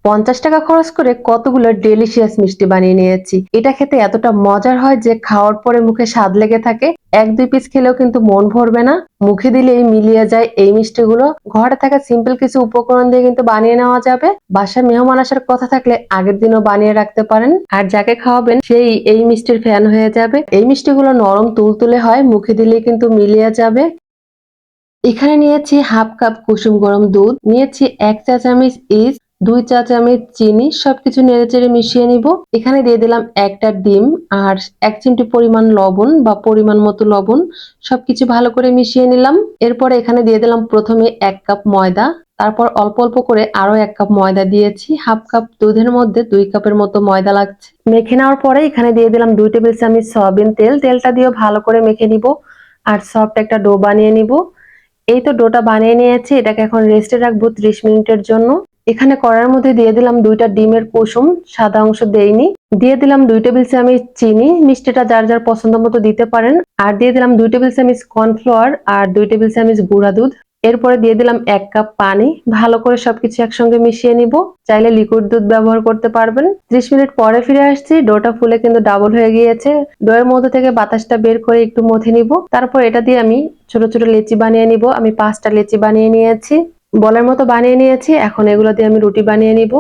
50 টাকা খরচ করে কতগুলো ডেলিশিয়াস মিষ্টি বানিয়ে নিয়েছি। এটা খেতে এতটা মজার হয় যে খাওয়ার পরে মুখে স্বাদ লেগে থাকে। 1-2 পিস খেলেও কিন্তু মন ভরবে না। মুখে দিলেই মিলিয়ে যায় এই মিষ্টিগুলো। ঘরে থাকা সিম্পল কিছু উপকরণ দিয়ে কিন্তু বানিয়ে নেওয়া যাবে। বাসায় মেহমান আসার কথা থাকলে আগের দিনও বানিয়ে রাখতে পারেন। আর যাকে খাওয়াবেন সেই এই মিষ্টির ফ্যান হয়ে যাবে। এই মিষ্টিগুলো নরম তুলতুলে হয়, মুখে দিলেই কিন্তু মিলিয়ে যাবে। এখানে নিয়েছি হাফ কাপ কুসুম গরম দুধ, নিয়েছি 1 চা চামচ ইস্ট, 2 চা চামচ চিনি, সবকিছু নেড়েচেড়ে মিশিয়ে নিব। এখানে দিয়ে দিলাম একটা ডিম আর 1 চিমটি পরিমাণ লবণ বা পরিমাণ মতো লবণ, সবকিছু ভালো করে মিশিয়ে নিলাম। এরপরে এখানে দিয়ে দিলাম প্রথমে 1 কাপ ময়দা, তারপর অল্প অল্প করে আরো 1 কাপ ময়দা দিয়েছি। হাফ কাপ দুধের মধ্যে 2 কাপের মতো ময়দা লাগছে। মেখে নেওয়ার পরে এখানে দিয়ে দিলাম 2 টেবিল চামচ সয়াবিন তেল, তেলটা দিয়ে ভালো করে মেখে নিব আর সফট একটা ডো বানিয়ে নিব। এই তো ডোটা বানিয়ে নিয়েছি, এটাকে এখন রেস্টে রাখবো 30 মিনিটের জন্য। এখানে কড়াইয়ের মধ্যে দিয়ে দিলাম 2টা ডিমের কুসুম, সাদা অংশ দেইনি। দিয়ে দিলাম 2 টেবিল চামচ চিনি, মিষ্টিটা যার যার পছন্দ মতো দিতে পারেন। আর দিয়ে দিলাম 2 টেবিল চামচ কর্নফ্লাওয়ার আর 2 টেবিল চামচ গুঁড়া দুধ। এরপরে দিয়ে দিলাম 1 কাপ পানি, ভালো করে সবকিছু একসঙ্গে মিশিয়ে নিব। চাইলে লিকুইড দুধ ব্যবহার করতে পারবেন। 30 মিনিট পরে ফিরে আসছি, ডোটা ফুলে কিন্তু ডাবল হয়ে গিয়েছে। ডোয়ের মধ্যে থেকে বাতাসটা বের করে একটু মথে নিব। তারপর এটা দিয়ে আমি ছোট ছোট লেচি বানিয়ে নিব। আমি 5টা লেচি বানিয়ে নিয়েছি, বলের মতো বানিয়ে নিয়েছি। এখন এগুলো দিয়ে আমি রুটি বানিয়ে নিব।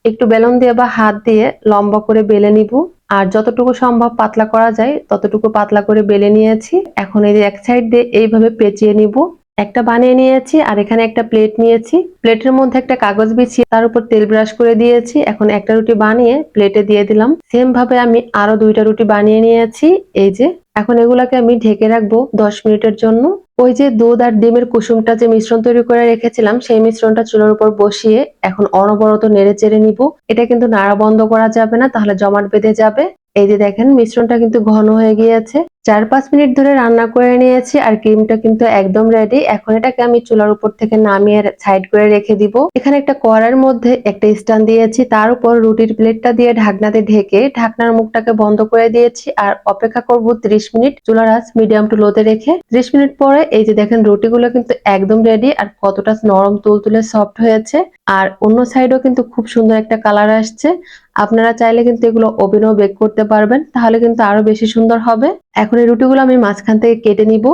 একটু বেলুন দিয়ে বা হাত দিয়ে লম্বা করে বেলে নিব। আর যতটুকু সম্ভব পাতলা করা যায় ততটুকু পাতলা করে বেলে নিয়েছি। এখন এই যে এক সাইড দিয়ে এইভাবে পেঁচিয়ে নিব। একটা বানিয়ে নিয়েছি আর এখানে একটা প্লেট নিয়েছি। প্লেটের মধ্যে একটা কাগজ বিছিয়ে তার উপর তেল ব্রাশ করে দিয়েছি। এখন একটা রুটি বানিয়ে প্লেটে দিয়ে দিলাম। সেম ভাবে আমি আরো 2টা রুটি বানিয়ে নিয়েছি। এই যে এখন এগুলাকে আমি ঢেকে রাখবো 10 মিনিটের জন্য। ওই যে দুধ আর ডিমের কুসুমটা যে মিশ্রণ তৈরি করে রেখেছিলাম সেই মিশ্রণটা চুলার উপর বসিয়ে এখন অনবরত নেড়ে চেড়ে নিব। এটা কিন্তু নাড়া বন্ধ করা যাবে না, তাহলে জমাট বেঁধে যাবে। এই যে দেখেন মিশ্রণটা কিন্তু ঘন হয়ে গিয়েছে। 4-5 মিনিট ধরে রান্না করে নিয়েছি আর ক্রিমটা কিন্তু একদম রেডি। এখন এটাকে আমি চুলার উপর থেকে নামিয়ে সাইড করে রেখে দিব। এখানে একটা কড়াইয়ের মধ্যে একটা স্ট্যান্ড দিয়েছি, তার উপর রুটির প্লেটটা দিয়ে ঢাকনাতে ঢেকে ঢাকনার মুখটাকে বন্ধ করে দিয়েছি আর অপেক্ষা করব 30 মিনিট, চুলার আঁচ মিডিয়াম টু লোতে রেখে। 30 মিনিট পরে এই যে দেখেন রুটিগুলো কিন্তু একদম রেডি আর কতটা নরম তুলতুলে সফট হয়েছে। আর অন্য সাইডেও কিন্তু খুব সুন্দর একটা কালার আসছে। আপনারা চাইলে কিন্তু এগুলো ওভেনেও বেক করতে পারবেন, তাহলে কিন্তু আরো বেশি সুন্দর হবে। এখন এই রুটিগুলো আমি মাঝখান থেকে কেটে নিব।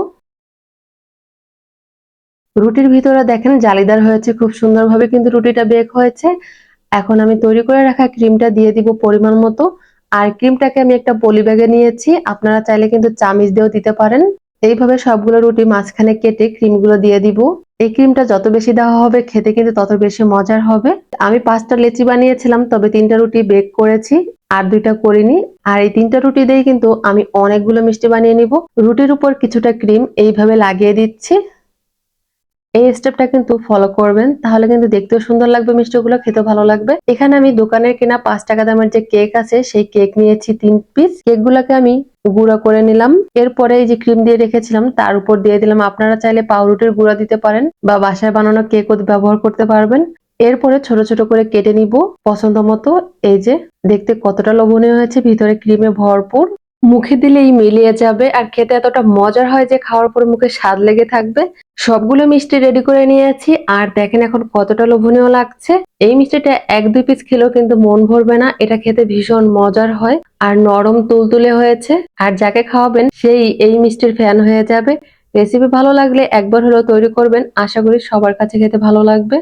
রুটির ভিতরে দেখেন জালিদার হয়েছে, খুব সুন্দরভাবে কিন্তু রুটিটা বেক হয়েছে। এখন আমি তৈরি করে রাখা ক্রিমটা দিয়ে দিব পরিমাণ মতো। আর ক্রিমটাকে আমি একটা পলি ব্যাগে নিয়েছি, আপনারা চাইলে কিন্তু চামিচ দিয়েও দিতে পারেন। এইভাবে সবগুলো রুটি মাঝখানে কেটে ক্রিমগুলো দিয়ে দিব। এই ক্রিমটা যত বেশি দেওয়া হবে খেতে কিন্তু তত বেশি মজার হবে। আমি 5টা লেচি বানিয়েছিলাম, তবে 3টা রুটি বেক করেছি আর 2টা করিনি। আর এই 3টা রুটি দিয়েই কিন্তু আমি অনেকগুলো মিষ্টি বানিয়ে নিব। রুটির উপর কিছুটা ক্রিম এইভাবে লাগিয়ে দিচ্ছি। এই স্টেপটা কিন্তু ফলো করবেন, তাহলে কিন্তু দেখতেও সুন্দর লাগবে, মিষ্টিগুলো খেতেও ভালো লাগবে। এখানে আমি দোকানের কেনা 5 টাকা দামের যে কেক আছে সেই কেক নিয়েছি 3 পিস। কেকগুলোকে আমি গুঁড়া করে নিলাম। এরপরে এই যে ক্রিম দিয়ে রেখেছিলাম তার উপর দিয়ে দিলাম। আপনারা চাইলে পাউরুটির গুঁড়া দিতে পারেন বা বাসায় বানানো কেকও ব্যবহার করতে পারবেন। এরপরে ছোট ছোট করে কেটে নিব পছন্দ মতো। এই যে দেখতে কতটা লোভনীয় হয়েছে, ভিতরে ক্রিমে ভরপুর, মুখে দিলেই মিলিয়ে যাবে আর খেতে এতটা মজার হয় যে খাওয়ার পরে মুখে স্বাদ লেগে থাকবে। সবগুলো মিষ্টি রেডি করে নিয়েছি আর দেখেন এখন কতটা লোভনীয় লাগছে। এই মিষ্টিটা 1-2 পিস খেলেও কিন্তু মন ভরবে না, এটা খেতে ভীষণ মজার হয় আর নরম তুলতুলে হয়েছে। আর যাকে খাওয়াবেন সেই এই মিষ্টির ফ্যান হয়ে যাবে। রেসিপি ভালো লাগলে একবার হলেও তৈরি করবেন, আশা করি সবার কাছে খেতে ভালো লাগবে।